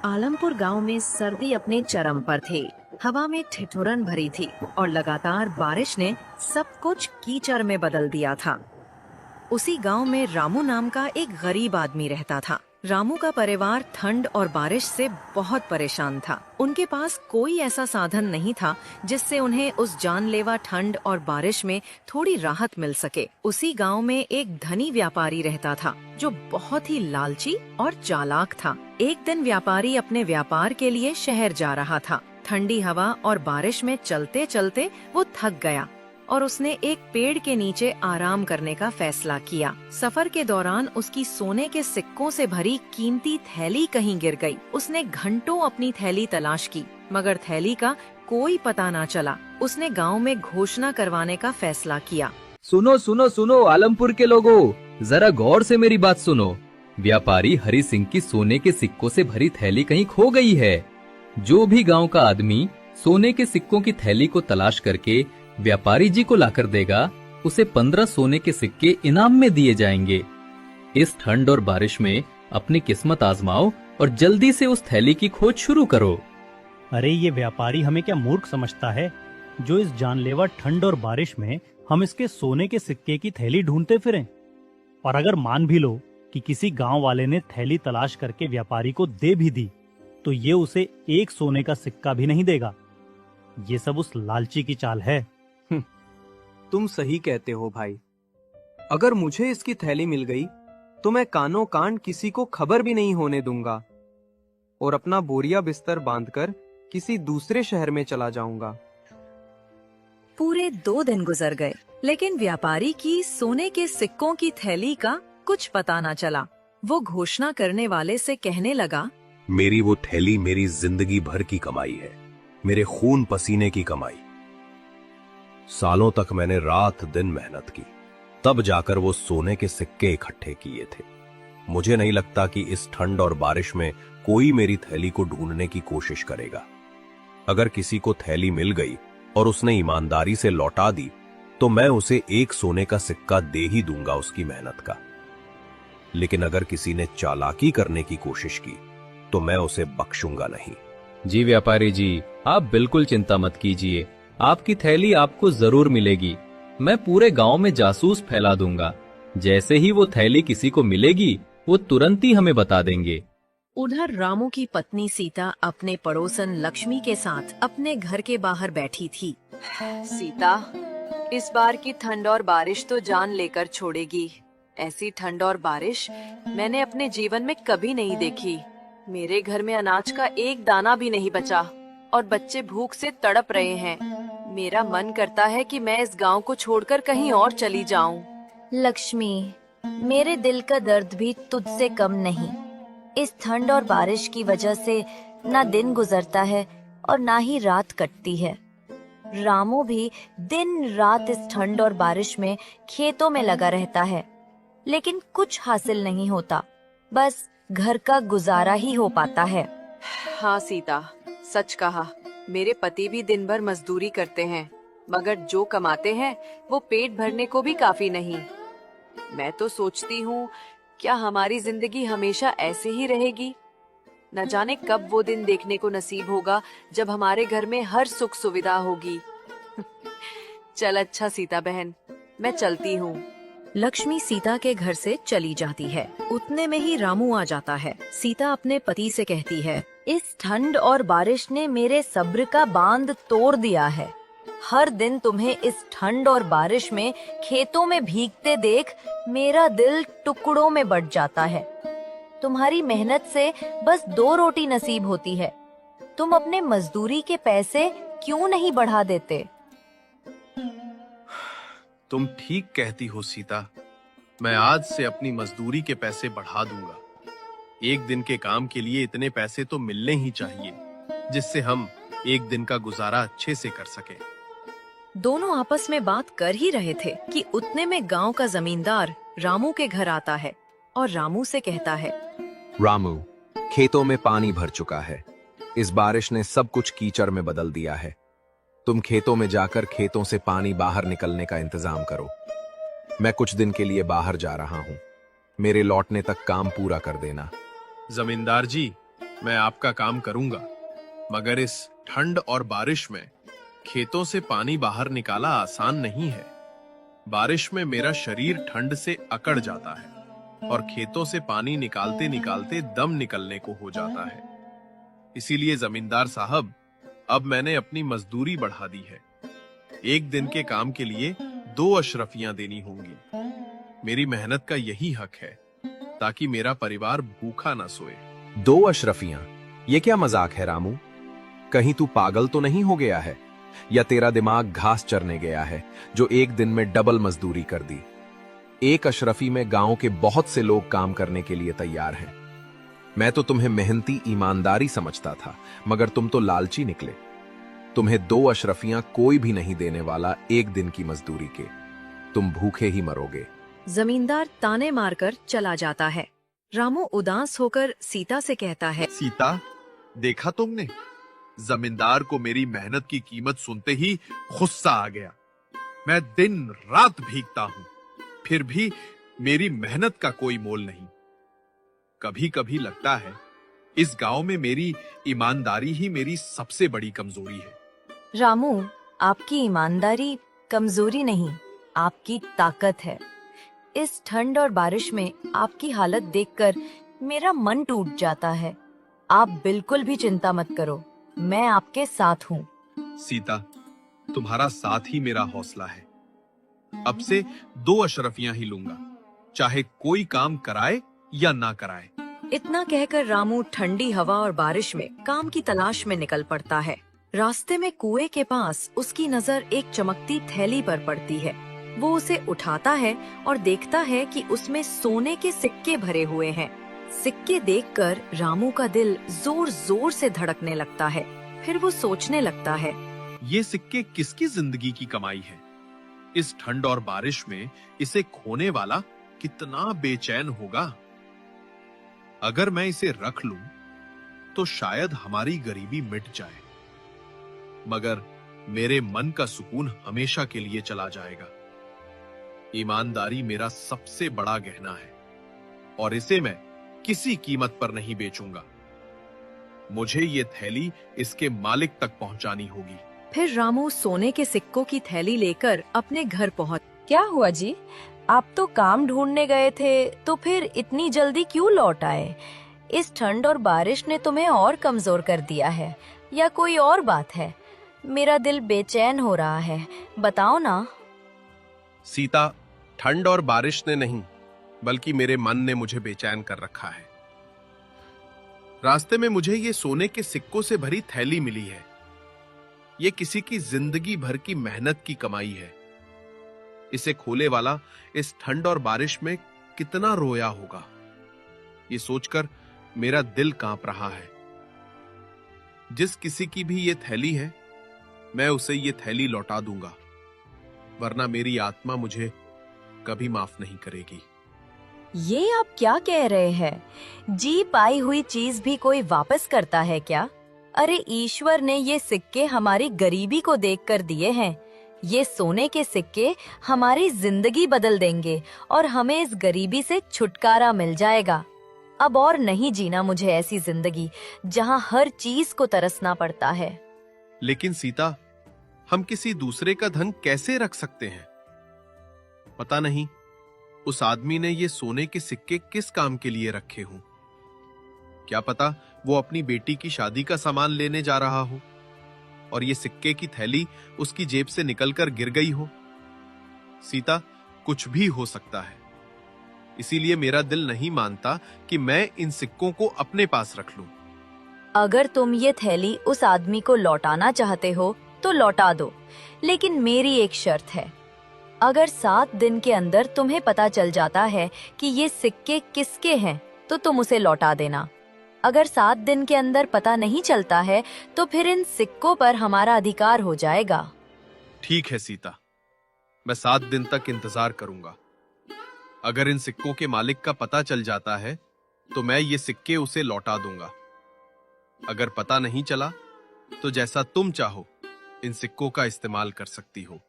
आलमपुर गांव में सर्दी अपने चरम पर थी। हवा में ठिठुरन भरी थी और लगातार बारिश ने सब कुछ कीचड़ में बदल दिया था। उसी गांव में रामू नाम का एक गरीब आदमी रहता था। रामू का परिवार ठंड और बारिश से बहुत परेशान था। उनके पास कोई ऐसा साधन नहीं था जिससे उन्हें उस जानलेवा ठंड और बारिश में थोड़ी राहत मिल सके। उसी गांव में एक धनी व्यापारी रहता था जो बहुत ही लालची और चालाक था। एक दिन व्यापारी अपने व्यापार के लिए शहर जा रहा था। ठंडी हवा और बारिश में चलते चलते वो थक गया और उसने एक पेड़ के नीचे आराम करने का फैसला किया। सफर के दौरान उसकी सोने के सिक्कों से भरी कीमती थैली कहीं गिर गई। उसने घंटों अपनी थैली तलाश की मगर थैली का कोई पता ना चला। उसने गांव में घोषणा करवाने का फैसला किया। सुनो सुनो सुनो आलमपुर के लोगों, जरा गौर से मेरी बात सुनो। व्यापारी हरि सिंह की सोने के सिक्कों से भरी थैली कहीं खो गई है। जो भी गांव का आदमी सोने के सिक्कों की थैली को तलाश करके व्यापारी जी को लाकर देगा, उसे 15 सोने के सिक्के इनाम में दिए जाएंगे। इस ठंड और बारिश में अपनी किस्मत आजमाओ और जल्दी से उस थैली की खोज शुरू करो। अरे ये व्यापारी हमें क्या मूर्ख समझता है जो इस जानलेवा ठंड और बारिश में हम इसके सोने के सिक्के की थैली ढूंढते फिरें। और अगर मान भी लो कि किसी गांव वाले ने थैली तलाश करके व्यापारी को दे भी दी तो ये उसे एक सोने का सिक्का भी नहीं देगा। ये सब उस लालची की चाल है। तुम सही कहते हो भाई। अगर मुझे इसकी थैली मिल गई तो मैं कानो कान किसी को खबर भी नहीं होने दूंगा और अपना बोरिया बिस्तर बांधकर किसी दूसरे शहर में चला जाऊंगा। पूरे 2 दिन गुजर गए लेकिन व्यापारी की सोने के सिक्कों की थैली का कुछ पता न चला। वो घोषणा करने वाले से कहने लगा, मेरी वो थैली मेरी जिंदगी भर की कमाई है, मेरे खून पसीने की कमाई। सालों तक मैंने रात दिन मेहनत की, तब जाकर वो सोने के सिक्के इकट्ठे किए थे। मुझे नहीं लगता कि इस ठंड और बारिश में कोई मेरी थैली को ढूंढने की कोशिश करेगा। अगर किसी को थैली मिल गई और उसने ईमानदारी से लौटा दी तो मैं उसे एक सोने का सिक्का दे ही दूंगा उसकी मेहनत का। लेकिन अगर किसी ने चालाकी करने की कोशिश की तो मैं उसे बख्शूंगा नहीं। जी व्यापारी जी, आप बिल्कुल चिंता मत कीजिए, आपकी थैली आपको जरूर मिलेगी। मैं पूरे गांव में जासूस फैला दूंगा। जैसे ही वो थैली किसी को मिलेगी वो तुरंत ही हमें बता देंगे। उधर रामू की पत्नी सीता अपने पड़ोसन लक्ष्मी के साथ अपने घर के बाहर बैठी थी। सीता, इस बार की ठंड और बारिश तो जान लेकर छोड़ेगी। ऐसी ठंड और बारिश मैंने अपने जीवन में कभी नहीं देखी। मेरे घर में अनाज का एक दाना भी नहीं बचा और बच्चे भूख से तड़प रहे हैं। मेरा मन करता है कि मैं इस गांव को छोड़कर कहीं और चली जाऊं। लक्ष्मी, मेरे दिल का दर्द भी तुझसे कम नहीं। इस ठंड और बारिश की वजह से ना दिन गुजरता है और ना ही रात कटती है। रामू भी दिन रात इस ठंड और बारिश में खेतों में लगा रहता है लेकिन कुछ हासिल नहीं होता। बस घर का गुजारा ही हो पाता है। हाँ सीता, सच कहा। मेरे पति भी दिन भर मजदूरी करते हैं मगर जो कमाते हैं वो पेट भरने को भी काफी नहीं। मैं तो सोचती हूँ क्या हमारी जिंदगी हमेशा ऐसे ही रहेगी? न जाने कब वो दिन देखने को नसीब होगा जब हमारे घर में हर सुख सुविधा होगी। चल अच्छा सीता बहन, मैं चलती हूँ। लक्ष्मी सीता के घर से चली जाती है। उतने में ही रामू आ जाता है। सीता अपने पति से कहती है, इस ठंड और बारिश ने मेरे सब्र का बांध तोड़ दिया है। हर दिन तुम्हें इस ठंड और बारिश में खेतों में भीगते देख मेरा दिल टुकड़ों में बट जाता है। तुम्हारी मेहनत से बस 2 रोटी नसीब होती है। तुम अपने मजदूरी के पैसे क्यों नहीं बढ़ा देते? तुम ठीक कहती हो सीता, मैं आज से अपनी मजदूरी के पैसे बढ़ा दूंगा। एक दिन के काम के लिए इतने पैसे तो मिलने ही चाहिए जिससे हम एक दिन का गुजारा अच्छे से कर सके। दोनों आपस में बात कर ही रहे थे कि उतने में गांव का जमींदार रामू के घर आता है और रामू से कहता है, रामू, खेतों में पानी भर चुका है। इस बारिश ने सब कुछ कीचड़ में बदल दिया है। तुम खेतों में जाकर खेतों से पानी बाहर निकलने का इंतजाम करो। मैं कुछ दिन के लिए बाहर जा रहा हूँ। मेरे लौटने तक काम पूरा कर देना। जमींदार जी, मैं आपका काम करूंगा, मगर इस ठंड और बारिश में खेतों से पानी बाहर निकाला आसान नहीं है। बारिश में मेरा शरीर ठंड से अकड़ जाता है और खेतों से पानी निकालते निकालते दम निकलने को हो जाता है। इसीलिए जमींदार साहब, अब मैंने अपनी मजदूरी बढ़ा दी है। एक दिन के काम के लिए 2 अशरफियां देनी होंगी। मेरी मेहनत का यही हक है ताकि मेरा परिवार भूखा ना सोए। 2 अशरफियां? ये क्या मजाक है रामू? कहीं तू पागल तो नहीं हो गया है, या तेरा दिमाग घास चरने गया है जो एक दिन में डबल मजदूरी कर दी? 1 अशरफी में गांव के बहुत से लोग काम करने के लिए तैयार हैं। मैं तो तुम्हें मेहनती ईमानदारी समझता था, मगर तुम तो लालची निकले। तुम्हें 2 अशरफियां कोई भी नहीं देने वाला एक दिन की मजदूरी के। तुम भूखे ही मरोगे। जमींदार ताने मारकर चला जाता है। रामू उदास होकर सीता से कहता है, सीता, देखा तुमने? जमींदार को मेरी मेहनत की कीमत सुनते ही गुस्सा आ गया। मैं दिन रात भीगता हूं, फिर भी मेरी मेहनत का कोई मोल नहीं। कभी कभी लगता है इस गांव में मेरी ईमानदारी ही मेरी सबसे बड़ी कमजोरी है। रामू, आपकी ईमानदारी कमजोरी नहीं, आपकी ताकत है। इस ठंड और बारिश में आपकी हालत देखकर मेरा मन टूट जाता है। आप बिल्कुल भी चिंता मत करो, मैं आपके साथ हूँ। सीता, तुम्हारा साथ ही मेरा हौसला है। अब से 2 अशरफियां ही लूंगा, चाहे कोई काम कराए या ना कराए। इतना कहकर रामू ठंडी हवा और बारिश में काम की तलाश में निकल पड़ता है। रास्ते में कुएं के पास उसकी नजर एक चमकती थैली पर पड़ती है। वो उसे उठाता है और देखता है कि उसमें सोने के सिक्के भरे हुए हैं। सिक्के देखकर रामू का दिल जोर जोर से धड़कने लगता है। फिर वो सोचने लगता है, ये सिक्के किसकी जिंदगी की कमाई है? इस ठंड और बारिश में इसे खोने वाला कितना बेचैन होगा। अगर मैं इसे रख लूं तो शायद हमारी गरीबी मिट जाए, मगर मेरे मन का सुकून हमेशा के लिए चला जाएगा। ईमानदारी मेरा सबसे बड़ा गहना है और इसे मैं किसी कीमत पर नहीं बेचूंगा। मुझे ये थैली इसके मालिक तक पहुंचानी होगी। फिर रामू सोने के सिक्कों की थैली लेकर अपने घर पहुंच। क्या हुआ जी? आप तो काम ढूंढने गए थे, तो फिर इतनी जल्दी क्यों लौट आए? इस ठंड और बारिश ने तुम्हें और कमजोर कर दिया है या कोई और बात है? मेरा दिल बेचैन हो रहा है, बताओ ना। सीता, ठंड और बारिश ने नहीं, बल्कि मेरे मन ने मुझे बेचैन कर रखा है। रास्ते में मुझे ये सोने के सिक्कों से भरी थैली मिली है। ये किसी की जिंदगी भर की मेहनत की कमाई है। इसे खोले वाला इस ठंड और बारिश में कितना रोया होगा, ये सोचकर मेरा दिल कांप रहा है। जिस किसी की भी ये थैली है, मैं उसे ये थैली लौटा दूंगा, वरना मेरी आत्मा मुझे कभी माफ नहीं करेगी। ये आप क्या कह रहे हैं? जी पाई हुई चीज भी कोई वापस करता है क्या? अरे ईश्वर ने ये सिक्के हमारी गरीबी को देखकर दिए हैं। ये सोने के सिक्के हमारी जिंदगी बदल देंगे और हमें इस गरीबी से छुटकारा मिल जाएगा। अब और नहीं जीना मुझे ऐसी जिंदगी जहाँ हर चीज को तरसना पड़ता है। लेकिन सीता, हम किसी दूसरे का धन कैसे रख सकते हैं? पता नहीं उस आदमी ने ये सोने के सिक्के किस काम के लिए रखे हों। क्या पता वो अपनी बेटी की शादी का सामान लेने जा रहा हो और ये सिक्के की थैली उसकी जेब से निकलकर गिर गई हो। सीता, कुछ भी हो सकता है। इसीलिए मेरा दिल नहीं मानता कि मैं इन सिक्कों को अपने पास रख लूं। अगर तुम ये थैली उस आदमी को लौटाना चाहते हो तो लौटा दो, लेकिन मेरी एक शर्त है। अगर 7 दिन के अंदर तुम्हें पता चल जाता है कि ये सिक्के किसके हैं, तो तुम उसे लौटा देना। अगर 7 दिन के अंदर पता नहीं चलता है, तो फिर इन सिक्कों पर हमारा अधिकार हो जाएगा। ठीक है सीता, मैं 7 दिन तक इंतजार करूंगा। अगर इन सिक्कों के मालिक का पता चल जाता है, तो मैं ये सिक्के उसे लौटा दूंगा। अगर पता नहीं चला, तो जैसा तुम चाहो इन सिक्कों का इस्तेमाल कर सकती हो।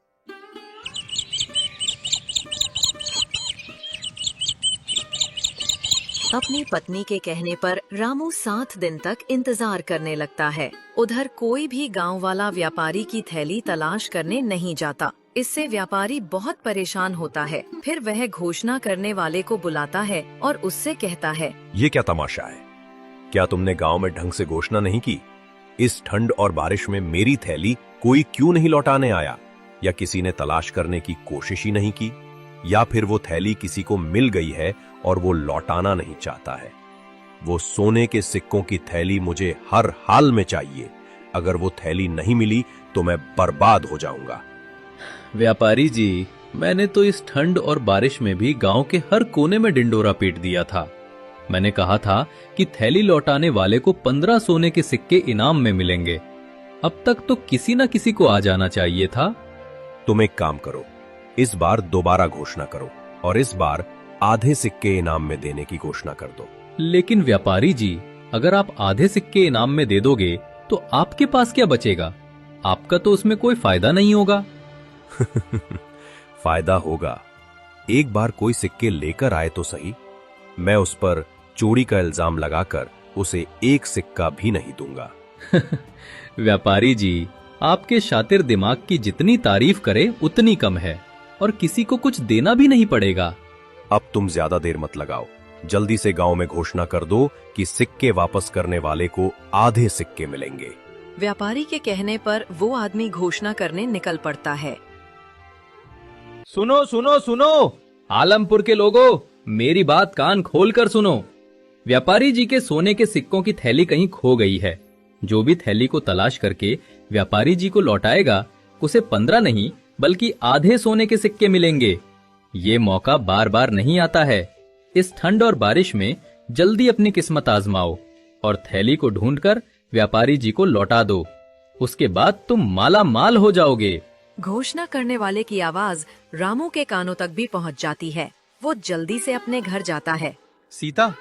अपनी पत्नी के कहने पर रामू 7 दिन तक इंतजार करने लगता है। उधर कोई भी गांव वाला व्यापारी की थैली तलाश करने नहीं जाता। इससे व्यापारी बहुत परेशान होता है। फिर वह घोषणा करने वाले को बुलाता है और उससे कहता है, ये क्या तमाशा है? क्या तुमने गांव में ढंग से घोषणा नहीं की? इस ठंड और बारिश में मेरी थैली कोई क्यों नहीं लौटाने आया? या किसी ने तलाश करने की कोशिश ही नहीं की? या फिर वो थैली किसी को मिल गई है और वो लौटाना नहीं चाहता है? वो सोने के सिक्कों की थैली मुझे हर हाल में चाहिए। अगर वो थैली नहीं मिली तो मैं बर्बाद हो जाऊंगा। व्यापारी जी, मैंने तो इस ठंड और बारिश में भी गांव के हर कोने में डिंडोरा पीट दिया था। मैंने कहा था कि थैली लौटाने वाले को 15 सोने के सिक्के इनाम में मिलेंगे। अब तक तो किसी न किसी को आ जाना चाहिए था। तुम एक काम करो, इस बार दोबारा घोषणा करो और इस बार आधे सिक्के इनाम में देने की घोषणा कर दो। लेकिन व्यापारी जी, अगर आप आधे सिक्के इनाम में दे दोगे तो आपके पास क्या बचेगा? आपका तो उसमें कोई फायदा नहीं होगा। फायदा होगा। एक बार कोई सिक्के लेकर आए तो सही। मैं उस पर चोरी का इल्जाम लगाकर उसे एक सिक्का भी नहीं दूंगा। व्यापारी जी, आपके शातिर दिमाग की जितनी तारीफ करे उतनी कम है और किसी को कुछ देना भी नहीं पड़ेगा। अब तुम ज्यादा देर मत लगाओ, जल्दी से गांव में घोषणा कर दो कि सिक्के वापस करने वाले को आधे सिक्के मिलेंगे। व्यापारी के कहने पर वो आदमी घोषणा करने निकल पड़ता है। सुनो सुनो सुनो, आलमपुर के लोगों, मेरी बात कान खोलकर सुनो। व्यापारी जी के सोने के सिक्कों की थैली कहीं खो गई है। जो भी थैली को तलाश करके व्यापारी जी को लौटाएगा, उसे 15 नहीं बल्कि आधे सोने के सिक्के मिलेंगे। ये मौका बार बार नहीं आता है। इस ठंड और बारिश में जल्दी अपनी किस्मत आजमाओ और थैली को ढूंढकर व्यापारी जी को लौटा दो। उसके बाद तुम माला माल हो जाओगे। घोषणा करने वाले की आवाज रामू के कानों तक भी पहुंच जाती है। वो जल्दी से अपने घर जाता है। सीता,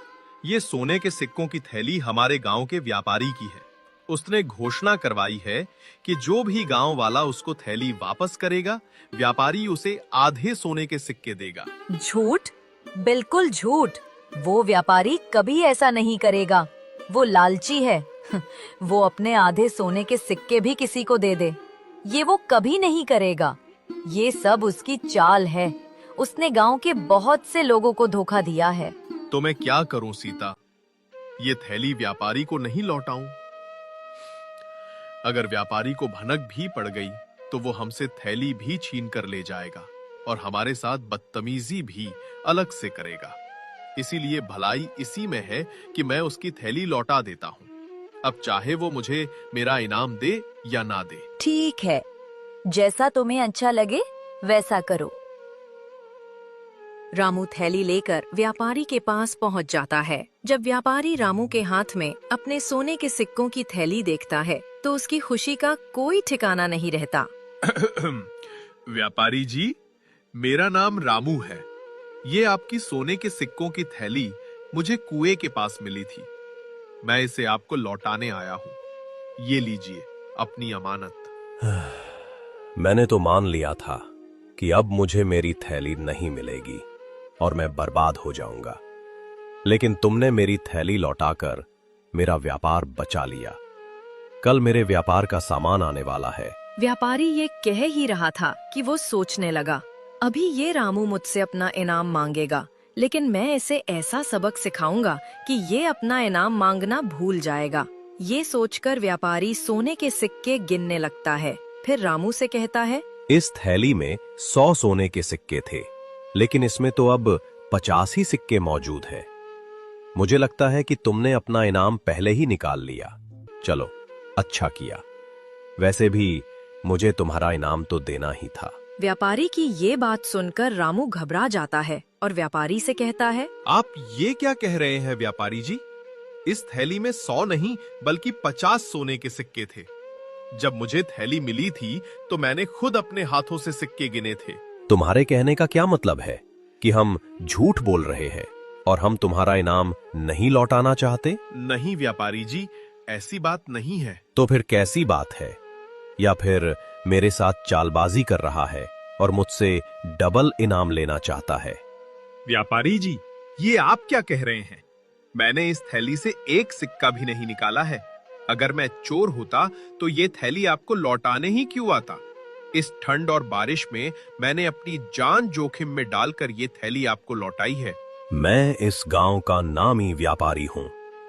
ये सोने के सिक्कों की थैली हमारे गांव के व्यापारी की है। उसने घोषणा करवाई है कि जो भी गांव वाला उसको थैली वापस करेगा, व्यापारी उसे आधे सोने के सिक्के देगा। झूठ, बिल्कुल झूठ। वो व्यापारी कभी ऐसा नहीं करेगा। वो लालची है। वो अपने आधे सोने के सिक्के भी किसी को दे दे, ये वो कभी नहीं करेगा। ये सब उसकी चाल है। उसने गांव के बहुत से लोगों को धोखा दिया है। तो मैं क्या करूं सीता? ये थैली व्यापारी को नहीं लौटाऊं? अगर व्यापारी को भनक भी पड़ गई तो वो हमसे थैली भी छीन कर ले जाएगा और हमारे साथ बदतमीजी भी अलग से करेगा। इसीलिए भलाई इसी में है कि मैं उसकी थैली लौटा देता हूँ। अब चाहे वो मुझे मेरा इनाम दे या ना दे। ठीक है, जैसा तुम्हें अच्छा लगे वैसा करो। रामू थैली लेकर व्यापारी के पास पहुंच जाता है। जब व्यापारी रामू के हाथ में अपने सोने के सिक्कों की थैली देखता है तो उसकी खुशी का कोई ठिकाना नहीं रहता। व्यापारी जी, मेरा नाम रामू है। ये आपकी सोने के सिक्कों की थैली मुझे कुएं के पास मिली थी। मैं इसे आपको लौटाने आया हूँ। ये लीजिए अपनी अमानत। मैंने तो मान लिया था कि अब मुझे मेरी थैली नहीं मिलेगी और मैं बर्बाद हो जाऊंगा, लेकिन तुमने मेरी थैली लौटाकर मेरा व्यापार बचा लिया। कल मेरे व्यापार का सामान आने वाला है। व्यापारी ये कह ही रहा था कि वो सोचने लगा, अभी ये रामू मुझसे अपना इनाम मांगेगा, लेकिन मैं इसे ऐसा सबक सिखाऊंगा कि ये अपना इनाम मांगना भूल जाएगा। ये सोचकर व्यापारी सोने के सिक्के गिनने लगता है। फिर रामू से कहता है, इस थैली में 100 सोने के सिक्के थे, लेकिन इसमें तो अब 50 ही सिक्के मौजूद हैं। मुझे लगता है कि तुमने अपना इनाम पहले ही निकाल लिया। चलो, अच्छा किया। वैसे भी मुझे तुम्हारा इनाम तो देना ही था। व्यापारी की ये बात सुनकर रामू घबरा जाता है और व्यापारी से कहता है, आप ये क्या कह रहे हैं व्यापारी जी? इस थैली में 100 नहीं बल्कि 50 सोने के सिक्के थे। जब मुझे थैली मिली थी तो मैंने खुद अपने हाथों से सिक्के गिने थे। तुम्हारे कहने का क्या मतलब है कि हम झूठ बोल रहे हैं और हम तुम्हारा इनाम नहीं लौटाना चाहते? नहीं व्यापारी जी, ऐसी बात नहीं है। तो फिर कैसी बात है? या फिर मेरे साथ चालबाजी कर रहा है और मुझसे डबल इनाम लेना चाहता है? व्यापारी जी, ये आप क्या कह रहे हैं? मैंने इस थैली से एक सिक्का भी नहीं निकाला है। अगर मैं चोर होता तो ये थैली आपको लौटाने ही क्यों आता? इस ठंड और बारिश में मैंने अपनी जान जोखिम में डालकर ये थैली आपको लौटाई है। मैं इस गांव का नामी व्यापारी हूं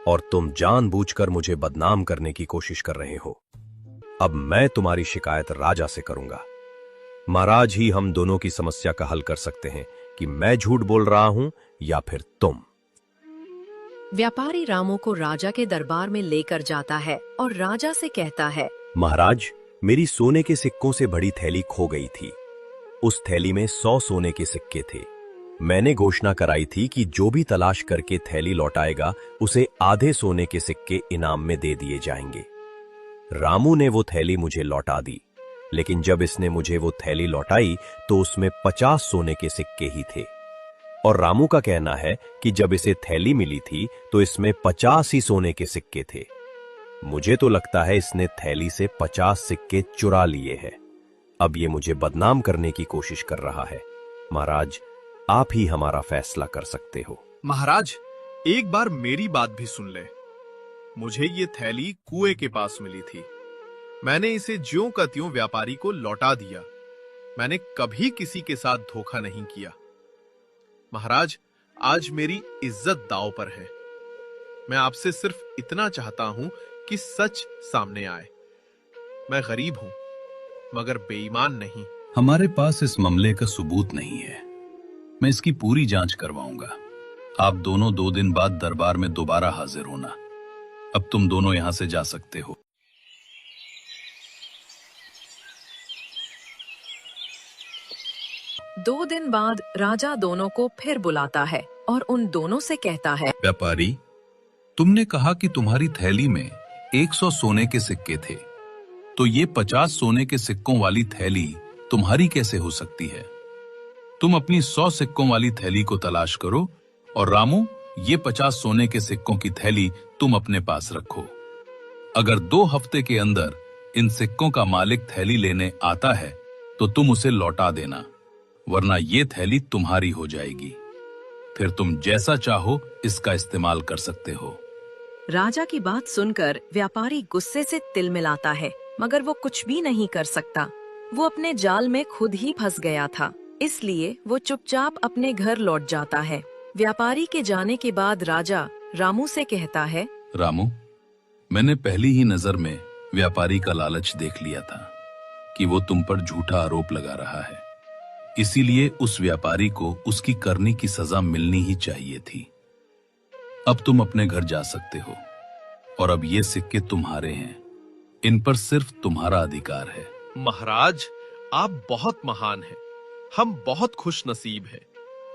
और तुम जानबूझकर मुझे बदनाम करने की कोशिश कर रहे हो। अब मैं तुम्हारी शिकायत राजा से करूंगा। महाराज ही हम दोनों की समस्या का हल कर सकते हैं कि मैं झूठ बोल रहा हूं या फिर तुम। व्यापारी रामू को राजा के दरबार में लेकर जाता है और राजा से कहता है, महाराज, मेरी सोने के सिक्कों से बड़ी थैली खो गई थी। उस थैली में 100 सोने के सिक्के थे। मैंने घोषणा कराई थी कि जो भी तलाश करके थैली लौटाएगा उसे आधे सोने के सिक्के इनाम में दे दिए जाएंगे। रामू ने वो थैली मुझे लौटा दी, लेकिन जब इसने मुझे वो थैली लौटाई तो उसमें 50 सोने के सिक्के ही थे। और रामू का कहना है कि जब इसे थैली मिली थी तो इसमें 50 ही सोने के सिक्के थे। मुझे तो लगता है इसने थैली से 50 सिक्के चुरा लिए हैं। अब ये मुझे बदनाम करने की कोशिश कर रहा है। महाराज, आप ही हमारा फैसला कर सकते हो। महाराज, एक बार मेरी बात भी सुन ले। मुझे ये थैली कुएं के पास मिली थी। मैंने इसे ज्यों का त्यों व्यापारी को लौटा दिया। मैंने कभी किसी के साथ धोखा नहीं किया। महाराज, आज मेरी इज्जत दांव पर है। मैं आपसे सिर्फ इतना चाहता हूं कि सच सामने आए। मैं गरीब हूं, मगर बेईमान नहीं। हमारे पास इस मामले का सबूत नहीं है। मैं इसकी पूरी जांच करवाऊंगा। आप दोनों 2 दिन बाद दरबार में दोबारा हाजिर होना। अब तुम दोनों यहां से जा सकते हो। दो दिन बाद राजा दोनों को फिर बुलाता है और उन दोनों से कहता है, व्यापारी, तुमने कहा कि तुम्हारी थैली में 100 सोने के सिक्के थे, तो ये 50 सोने के सिक्कों वाली थैली तुम्हारी कैसे हो सकती है? तुम अपनी 100 सिक्कों वाली थैली को तलाश करो और रामू, ये 50 सोने के सिक्कों की थैली तुम अपने पास रखो। अगर 2 हफ्ते के अंदर इन सिक्कों का मालिक थैली लेने आता है तो तुम उसे लौटा देना, वरना ये थैली तुम्हारी हो जाएगी। फिर तुम जैसा चाहो इसका इस्तेमाल कर सकते हो। राजा की बात सुनकर व्यापारी गुस्से से तिलमिलाता है, मगर वो कुछ भी नहीं कर सकता। वो अपने जाल में खुद ही फंस गया था, इसलिए वो चुपचाप अपने घर लौट जाता है। व्यापारी के जाने के बाद राजा रामू से कहता है, रामू, मैंने पहली ही नजर में व्यापारी का लालच देख लिया था कि वो तुम पर झूठा आरोप लगा रहा है। इसीलिए उस व्यापारी को उसकी करने की सजा मिलनी ही चाहिए थी। अब तुम अपने घर जा सकते हो और अब ये सिक्के तुम्हारे हैं। इन पर सिर्फ तुम्हारा अधिकार है। महाराज, आप बहुत महान हैं। हम बहुत खुश नसीब हैं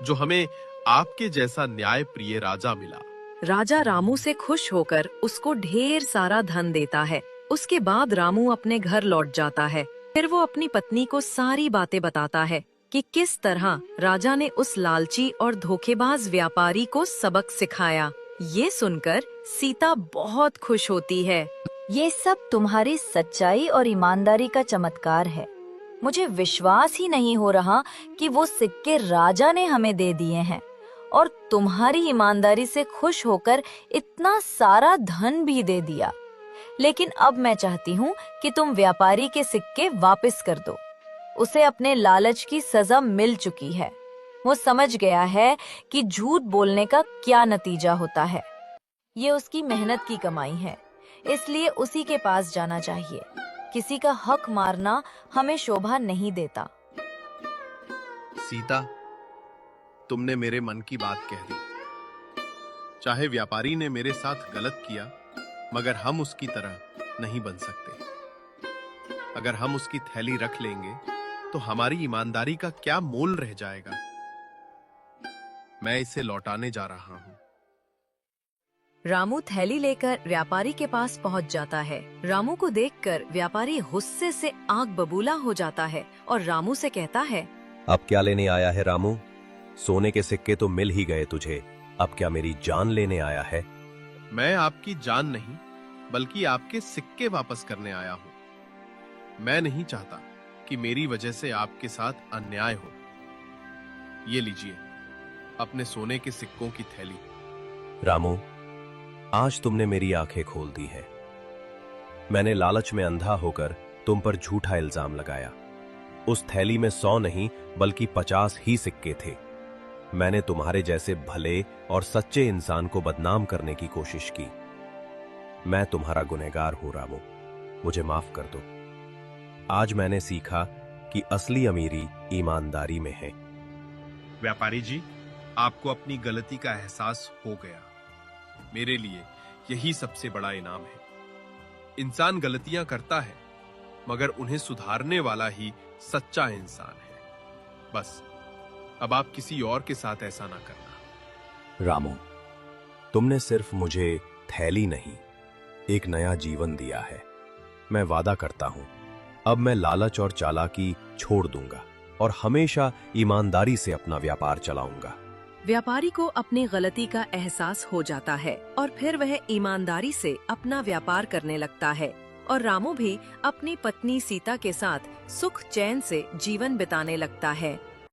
जो हमें आपके जैसा न्याय प्रिय राजा मिला। राजा रामू से खुश होकर उसको ढेर सारा धन देता है। उसके बाद रामू अपने घर लौट जाता है। फिर वो अपनी पत्नी को सारी बातें बताता है कि किस तरह राजा ने उस लालची और धोखेबाज व्यापारी को सबक सिखाया। ये सुनकर सीता बहुत खुश होती है। ये सब तुम्हारी सच्चाई और ईमानदारी का चमत्कार है। मुझे विश्वास ही नहीं हो रहा कि वो सिक्के राजा ने हमें दे दिए हैं और तुम्हारी ईमानदारी से खुश होकर इतना सारा धन भी दे दिया। लेकिन अब मैं चाहती हूँ कि तुम व्यापारी के सिक्के वापस कर दो। उसे अपने लालच की सजा मिल चुकी है। वो समझ गया है कि झूठ बोलने का क्या नतीजा होता है। ये उसकी मेहनत की कमाई है, इसलिए उसी के पास जाना चाहिए। किसी का हक मारना हमें शोभा नहीं देता। सीता, तुमने मेरे मन की बात कह दी। चाहे व्यापारी ने मेरे साथ गलत किया, मगर हम उसकी तरह नहीं बन सकते। अगर हम उसकी थैली रख लेंगे तो हमारी ईमानदारी का क्या मोल रह जाएगा। मैं इसे लौटाने जा रहा हूं। रामू थैली लेकर व्यापारी के पास पहुंच जाता है। रामू को देखकर व्यापारी गुस्से से आग बबूला हो जाता है और रामू से कहता है, अब क्या लेने आया है रामू? सोने के सिक्के तो मिल ही गए तुझे, अब क्या मेरी जान लेने आया है? मैं आपकी जान नहीं, बल्कि आपके सिक्के वापस करने आया हूं। मैं नहीं चाहता कि मेरी वजह से आपके साथ अन्याय हो। ये लीजिए अपने सोने के सिक्कों की थैली। रामू, आज तुमने मेरी आंखें खोल दी है। मैंने लालच में अंधा होकर तुम पर झूठा इल्जाम लगाया। उस थैली में 100 नहीं बल्कि 50 ही सिक्के थे। मैंने तुम्हारे जैसे भले और सच्चे इंसान को बदनाम करने की कोशिश की। मैं तुम्हारा गुनहगार हूं रामू, मुझे माफ कर दो। आज मैंने सीखा कि असली अमीरी ईमानदारी में है। व्यापारी जी, आपको अपनी गलती का एहसास हो गया। मेरे लिए यही सबसे बड़ा इनाम है। इंसान गलतियां करता है, मगर उन्हें सुधारने वाला ही सच्चा इंसान है। बस अब आप किसी और के साथ ऐसा ना करना। रामू, तुमने सिर्फ मुझे थैली नहीं, एक नया जीवन दिया है। मैं वादा करता हूं, अब मैं लालच और चालाकी छोड़ दूंगा और हमेशा ईमानदारी से अपना व्यापार चलाऊंगा। व्यापारी को अपनी गलती का एहसास हो जाता है और फिर वह ईमानदारी से अपना व्यापार करने लगता है और रामू भी अपनी पत्नी सीता के साथ सुख चैन से जीवन बिताने लगता है।